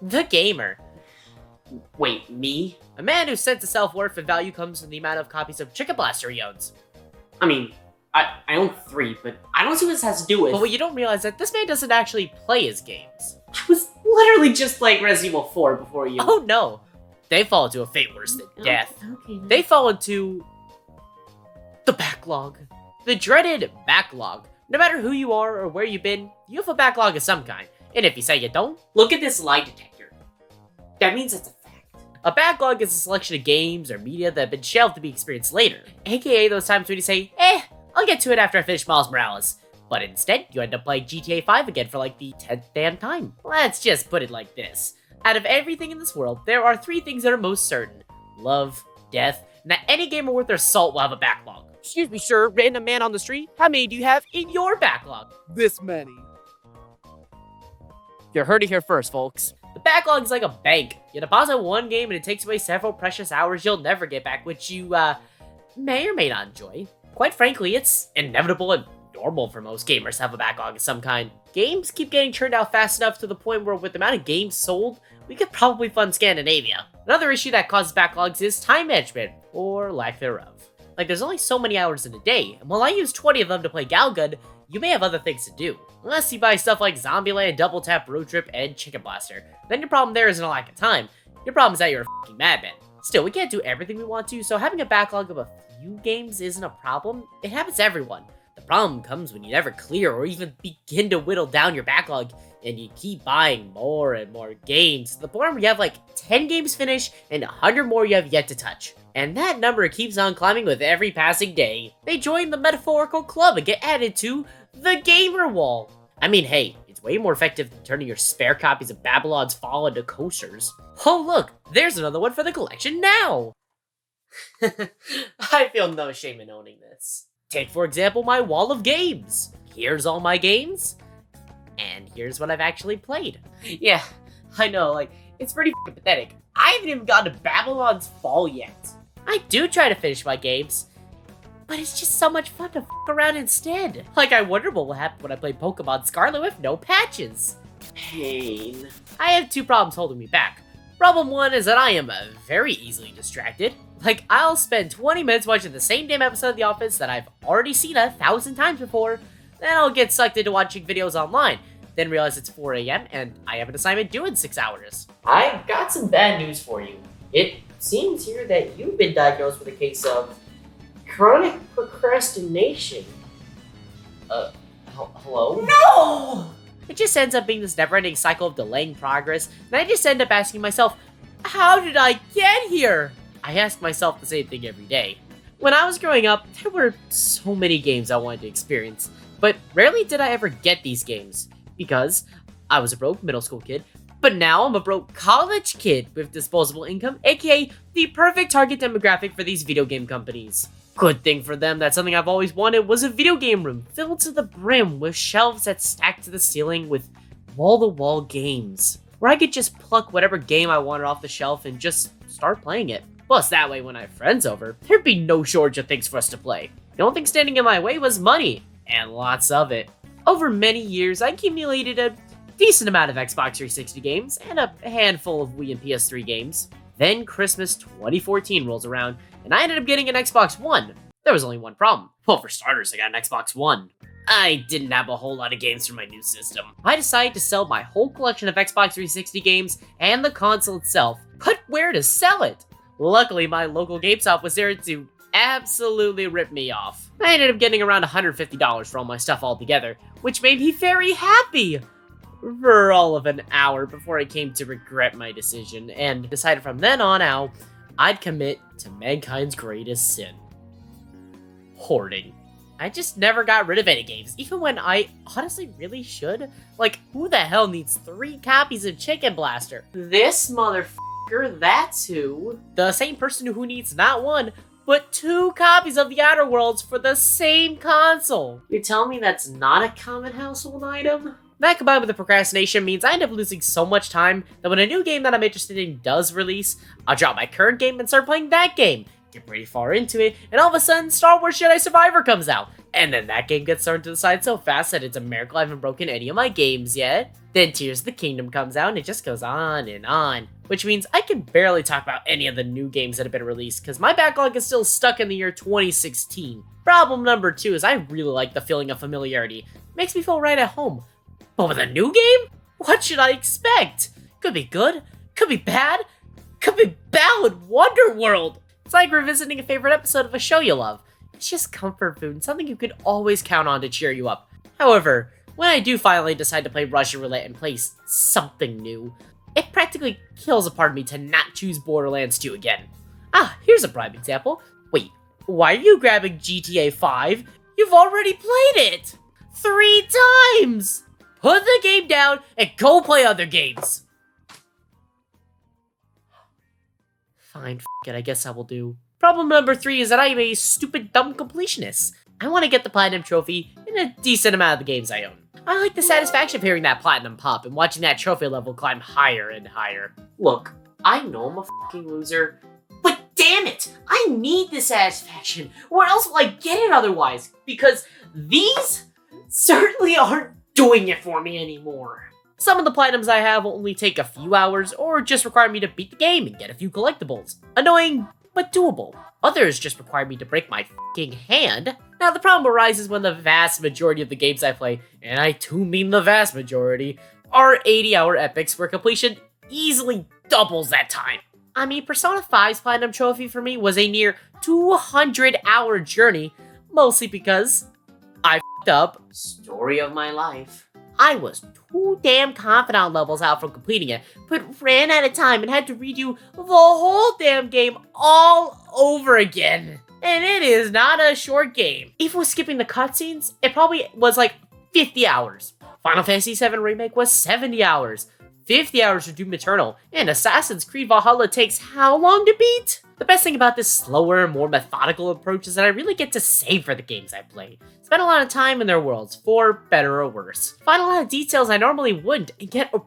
The gamer. Wait, me? A man whose sense of self-worth and value comes from the amount of copies of Chicken Blaster he owns. I mean, I own 3, but I don't see what this has to do with... But what you don't realize is that this man doesn't actually play his games. I was literally just playing Resident Evil 4 before you... Oh no! They fall into a fate worse than death. Okay. They fall into... the backlog. The dreaded backlog. No matter who you are or where you've been, you have a backlog of some kind. And if you say you don't, look at this lie detector. That means it's a fact. A backlog is a selection of games or media that have been shelved to be experienced later. AKA those times when you say, I'll get to it after I finish Miles Morales. But instead, you end up playing GTA 5 again for like the 10th damn time. Let's just put it like this. Out of everything in this world, there are 3 things that are most certain. Love, death, and that any gamer worth their salt will have a backlog. Excuse me, sir, random man on the street, how many do you have in your backlog? This many. You heard it here first, folks. The backlog is like a bank. You deposit one game and it takes away several precious hours you'll never get back, which you, may or may not enjoy. Quite frankly, it's inevitable and normal for most gamers to have a backlog of some kind. Games keep getting churned out fast enough to the point where with the amount of games sold, we could probably fund Scandinavia. Another issue that causes backlogs is time management, or lack thereof. Like, there's only so many hours in a day, and while I use 20 of them to play Galgun, you may have other things to do. Unless you buy stuff like Zombieland, Double Tap, Road Trip, and Chicken Blaster. Then your problem there isn't a lack of time. Your problem is that you're a fucking madman. Still, we can't do everything we want to, so having a backlog of a few games isn't a problem. It happens to everyone. The problem comes when you never clear or even begin to whittle down your backlog, and you keep buying more and more games, to the point where you have like 10 games finished and 100 more you have yet to touch. And that number keeps on climbing with every passing day. They join the metaphorical club and get added to the gamer wall. I mean, hey, it's way more effective than turning your spare copies of Babylon's Fall into coasters. Oh look, there's another one for the collection now! I feel no shame in owning this. Take, for example, my wall of games. Here's all my games, and here's what I've actually played. Yeah, I know, like, it's pretty f***ing pathetic. I haven't even gotten to Babylon's Fall yet. I do try to finish my games, but it's just so much fun to f*** around instead. Like, I wonder what will happen when I play Pokemon Scarlet with no patches. Pain. I have 2 problems holding me back. Problem 1 is that I am very easily distracted. Like, I'll spend 20 minutes watching the same damn episode of The Office that I've already seen 1,000 times before, then I'll get sucked into watching videos online, then realize it's 4 a.m. and I have an assignment due in 6 hours. I got some bad news for you. It seems here that you've been diagnosed with a case of chronic procrastination. Hello? No! It just ends up being this never-ending cycle of delaying progress, and I just end up asking myself, how did I get here? I ask myself the same thing every day. When I was growing up, there were so many games I wanted to experience, but rarely did I ever get these games, because I was a broke middle school kid, but now I'm a broke college kid with disposable income, aka the perfect target demographic for these video game companies. Good thing for them that something I've always wanted was a video game room filled to the brim with shelves that stacked to the ceiling with wall-to-wall games, where I could just pluck whatever game I wanted off the shelf and just start playing it. Plus, that way when I have friends over, there'd be no shortage of things for us to play. The only thing standing in my way was money, and lots of it. Over many years, I accumulated a decent amount of Xbox 360 games and a handful of Wii and PS3 games. Then Christmas 2014 rolls around, and I ended up getting an Xbox One. There was only one problem. Well, for starters, I got an Xbox One. I didn't have a whole lot of games for my new system. I decided to sell my whole collection of Xbox 360 games and the console itself, but where to sell it? Luckily, my local GameStop was there to absolutely rip me off. I ended up getting around $150 for all my stuff altogether, which made me very happy for all of an hour before I came to regret my decision and decided from then on out, I'd commit to mankind's greatest sin. Hoarding. I just never got rid of any games, even when I honestly really should. Like, who the hell needs 3 copies of Chicken Blaster? This motherfucker, that's who. The same person who needs not 1, but 2 copies of The Outer Worlds for the same console. You're telling me that's not a common household item? That combined with the procrastination means I end up losing so much time that when a new game that I'm interested in does release, I'll drop my current game and start playing that game, get pretty far into it, and all of a sudden, Star Wars Jedi Survivor comes out. And then that game gets thrown to the side so fast that it's a miracle I haven't broken any of my games yet. Then Tears of the Kingdom comes out, and it just goes on and on. Which means I can barely talk about any of the new games that have been released, because my backlog is still stuck in the year 2016. Problem number 2 is I really like the feeling of familiarity. It makes me feel right at home. But with a new game? What should I expect? Could be good, could be bad, could be bad. Wonderworld! It's like revisiting a favorite episode of a show you love. It's just comfort food and something you can always count on to cheer you up. However, when I do finally decide to play Russian Roulette and play something new, it practically kills a part of me to not choose Borderlands 2 again. Here's a prime example. Wait, why are you grabbing GTA 5? You've already played it! 3 times! Put the game down and go play other games! Fine, it, I guess I will do. Problem number 3 is that I am a stupid, dumb completionist. I want to get the Platinum Trophy in a decent amount of the games I own. I like the satisfaction of hearing that Platinum pop and watching that trophy level climb higher and higher. Look, I know I'm a fucking loser, but damn it, I need the satisfaction. Where else will I get it otherwise? Because these certainly aren't doing it for me anymore. Some of the platinums I have will only take a few hours or just require me to beat the game and get a few collectibles. Annoying, but doable. Others just require me to break my fucking hand. Now the problem arises when the vast majority of the games I play, and I do mean the vast majority, are 80-hour epics where completion easily doubles that time. I mean, Persona 5's Platinum Trophy for me was a near 200-hour journey, mostly because I f***ed up. Story of my life. I was too damn confident levels out from completing it, but ran out of time and had to redo the whole damn game all over again. And it is not a short game. Even with skipping the cutscenes, it probably was like 50 hours. Final Fantasy VII Remake was 70 hours. 50 hours for Doom Eternal, and Assassin's Creed Valhalla takes how long to beat? The best thing about this slower, more methodical approach is that I really get to save for the games I play. Spend a lot of time in their worlds, for better or worse. Find a lot of details I normally wouldn't, and get a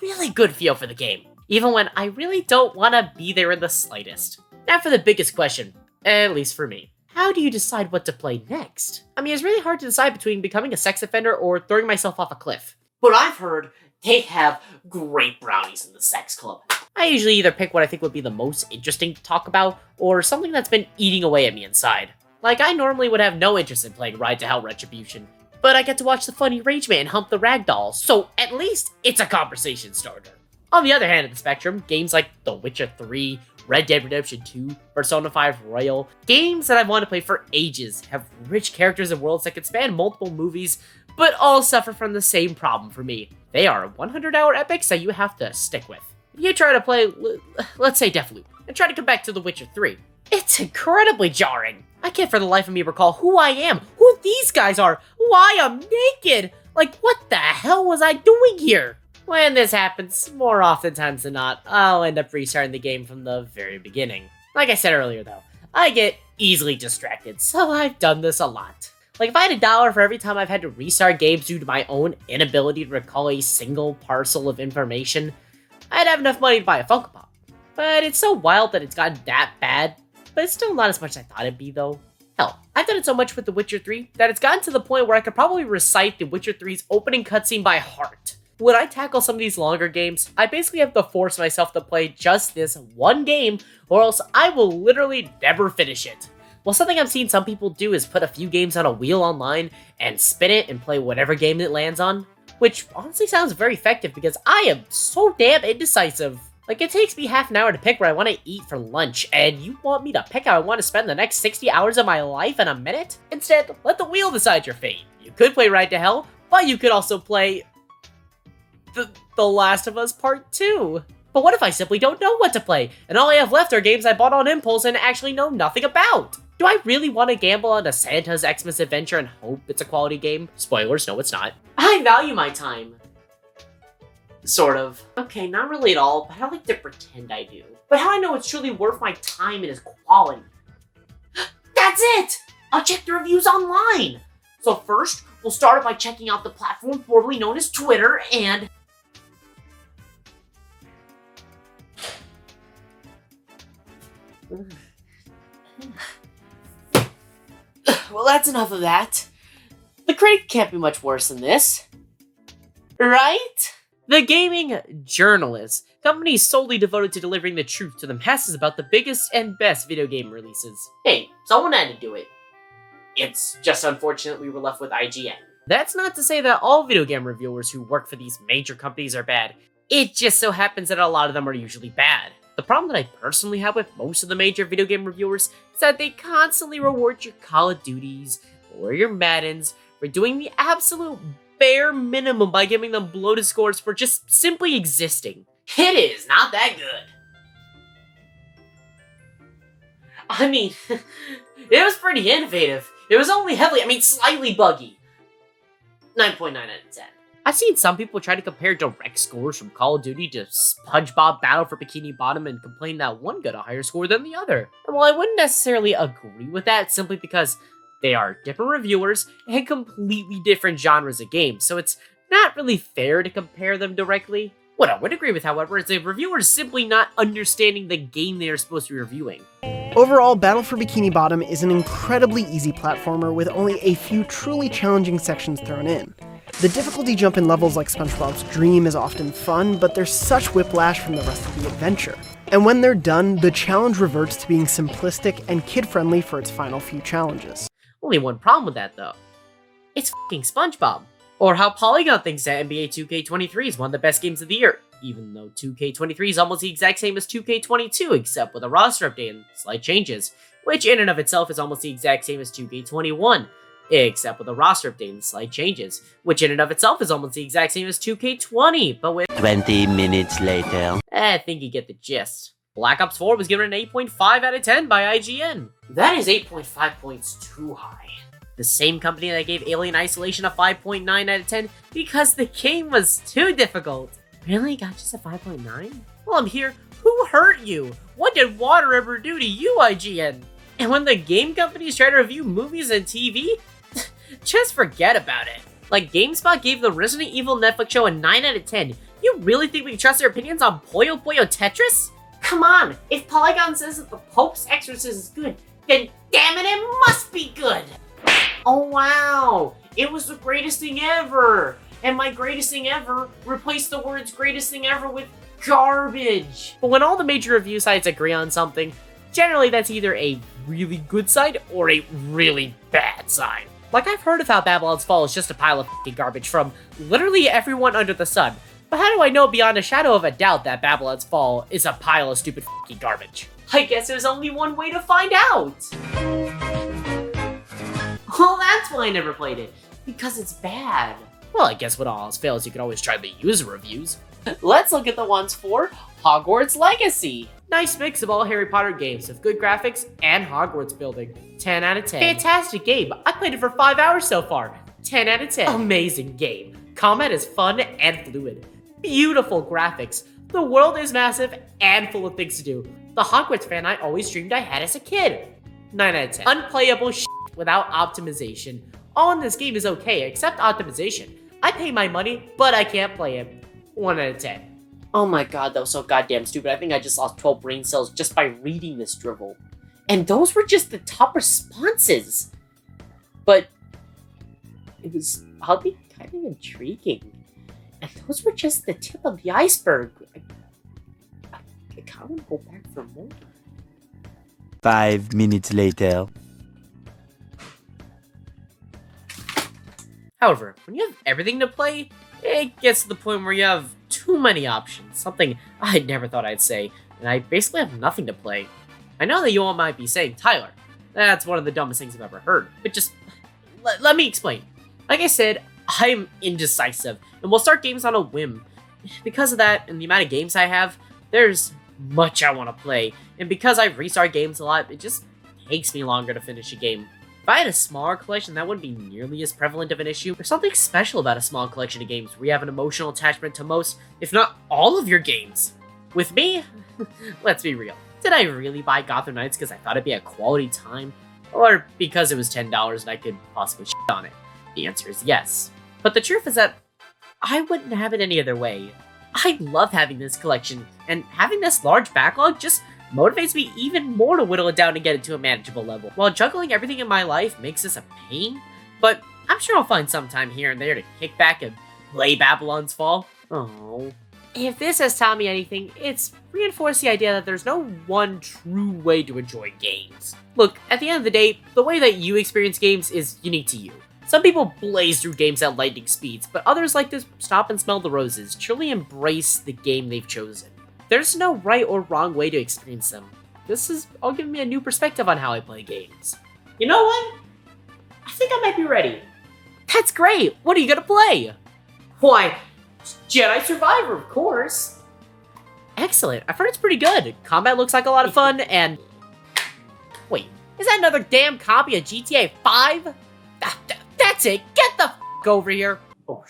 really good feel for the game, even when I really don't want to be there in the slightest. Now for the biggest question, at least for me. How do you decide what to play next? I mean, it's really hard to decide between becoming a sex offender or throwing myself off a cliff. But I've heard they have great brownies in the sex club. I usually either pick what I think would be the most interesting to talk about, or something that's been eating away at me inside. Like, I normally would have no interest in playing Ride to Hell Retribution, but I get to watch the funny Rage Man hump the ragdoll, so at least it's a conversation starter. On the other hand of the spectrum, games like The Witcher 3, Red Dead Redemption 2, Persona 5 Royal, games that I've wanted to play for ages, have rich characters and worlds that can span multiple movies, but all suffer from the same problem for me. They are 100-hour epics that you have to stick with. If you try to play, let's say Deathloop, and try to come back to The Witcher 3, it's incredibly jarring. I can't for the life of me recall who I am, who these guys are, why I'm naked. Like, what the hell was I doing here? When this happens, more oftentimes than not, I'll end up restarting the game from the very beginning. Like I said earlier though, I get easily distracted, so I've done this a lot. Like, if I had $1 for every time I've had to restart games due to my own inability to recall a single parcel of information, I'd have enough money to buy a Funko Pop. But it's so wild that it's gotten that bad, but it's still not as much as I thought it'd be though. Hell, I've done it so much with The Witcher 3 that it's gotten to the point where I could probably recite The Witcher 3's opening cutscene by heart. When I tackle some of these longer games, I basically have to force myself to play just this one game, or else I will literally never finish it. Well, something I've seen some people do is put a few games on a wheel online and spin it and play whatever game it lands on, which honestly sounds very effective because I am so damn indecisive. Like, it takes me half an hour to pick where I want to eat for lunch, and you want me to pick how I want to spend the next 60 hours of my life in a minute? Instead, let the wheel decide your fate. You could play Ride to Hell, but you could also play The Last of Us Part 2. But what if I simply don't know what to play, and all I have left are games I bought on impulse and actually know nothing about? Do I really want to gamble on a Santa's Xmas Adventure and hope it's a quality game? Spoilers, no it's not. I value my time. Sort of. Okay, not really at all, but I like to pretend I do. But how I know it's truly worth my time and its quality? That's it! I'll check the reviews online! So first, we'll start by checking out the platform formerly known as Twitter and... Well, that's enough of that. The critic can't be much worse than this. Right? The Gaming Journalist, company solely devoted to delivering the truth to the masses about the biggest and best video game releases. Hey, someone had to do it. It's just unfortunate we were left with IGN. That's not to say that all video game reviewers who work for these major companies are bad. It just so happens that a lot of them are usually bad. The problem that I personally have with most of the major video game reviewers is that they constantly reward your Call of Duties or your Maddens for doing the absolute bare minimum by giving them bloated scores for just simply existing. It is not that good. I mean, it was pretty innovative. It was only slightly buggy. 9.9 out of 10. I've seen some people try to compare direct scores from Call of Duty to SpongeBob Battle for Bikini Bottom and complain that one got a higher score than the other. And while I wouldn't necessarily agree with that simply because they are different reviewers and completely different genres of games, so it's not really fair to compare them directly. What I would agree with, however, is the reviewers simply not understanding the game they are supposed to be reviewing. Overall, Battle for Bikini Bottom is an incredibly easy platformer with only a few truly challenging sections thrown in. The difficulty jump in levels like SpongeBob's Dream is often fun, but there's such whiplash from the rest of the adventure. And when they're done, the challenge reverts to being simplistic and kid-friendly for its final few challenges. Only one problem with that, though. It's f***ing SpongeBob. Or how Polygon thinks that NBA 2K23 is one of the best games of the year, even though 2K23 is almost the exact same as 2K22, except with a roster update and slight changes, which in and of itself is almost the exact same as 2K21, except with a roster update and slight changes, which in and of itself is almost the exact same as 2K20, but with 20 minutes later. I think you get the gist. Black Ops 4 was given an 8.5 out of 10 by IGN. That is 8.5 points too high. The same company that gave Alien Isolation a 5.9 out of 10 because the game was too difficult. Really? Got just a 5.9? Well, I'm here. Who hurt you? What did water ever do to you, IGN? And when the game companies try to review movies and TV, just forget about it. Like GameSpot gave the Resident Evil Netflix show a 9 out of 10. You really think we can trust their opinions on Puyo Puyo Tetris? Come on, if Polygon says that the Pope's Exorcist is good, then damn it, it must be good! Oh wow, it was the greatest thing ever! And my greatest thing ever replaced the words greatest thing ever with garbage! But when all the major review sites agree on something, generally that's either a really good sign or a really bad sign. Like, I've heard of how Babylon's Fall is just a pile of f***ing garbage from literally everyone under the sun. But how do I know beyond a shadow of a doubt that Babylon's Fall is a pile of stupid f***ing garbage? I guess there's only one way to find out! Well, that's why I never played it. Because it's bad. Well, I guess when all else fails, you can always try the user reviews. Let's look at the ones for Hogwarts Legacy. Nice mix of all Harry Potter games with good graphics and Hogwarts building. 10 out of 10. Fantastic game. I played it for 5 hours so far. 10 out of 10. Amazing game. Combat is fun and fluid. Beautiful graphics. The world is massive and full of things to do. The Hogwarts fan I always dreamed I had as a kid. 9 out of 10. Unplayable shit without optimization. All in this game is okay except optimization. I pay my money, but I can't play it. 1 out of 10. Oh my god, that was so goddamn stupid. I think I just lost 12 brain cells just by reading this drivel. And those were just the top responses. But it was oddly kind of intriguing. And those were just the tip of the iceberg. I kind of want to go back for more. 5 minutes later. However, when you have everything to play, it gets to the point where you have too many options. Something I never thought I'd say, and I basically have nothing to play. I know that you all might be saying, Tyler, that's one of the dumbest things I've ever heard. But just, let me explain. Like I said, I'm indecisive, and will start games on a whim. Because of that, and the amount of games I have, there's much I want to play. And because I restart games a lot, it just takes me longer to finish a game. If I had a smaller collection, that wouldn't be nearly as prevalent of an issue. There's something special about a small collection of games where you have an emotional attachment to most, if not all of your games. With me, let's be real. Did I really buy Gotham Knights because I thought it'd be a quality time? Or because it was $10 and I could possibly shit on it? The answer is yes. But the truth is that I wouldn't have it any other way. I love having this collection, and having this large backlog just motivates me even more to whittle it down and get it to a manageable level. While juggling everything in my life makes this a pain, but I'm sure I'll find some time here and there to kick back and play Babylon's Fall. Oh. If this has taught me anything, it's reinforced the idea that there's no one true way to enjoy games. Look, at the end of the day, the way that you experience games is unique to you. Some people blaze through games at lightning speeds, but others like to stop and smell the roses, truly embrace the game they've chosen. There's no right or wrong way to experience them. This is all giving me a new perspective on how I play games. You know what? I think I might be ready. That's great! What are you gonna play? Why, Jedi Survivor, of course. Excellent. I've heard it's pretty good. Combat looks like a lot of fun, and... Wait, is that another damn copy of GTA 5? That's it. Get the f*** over here. Oh,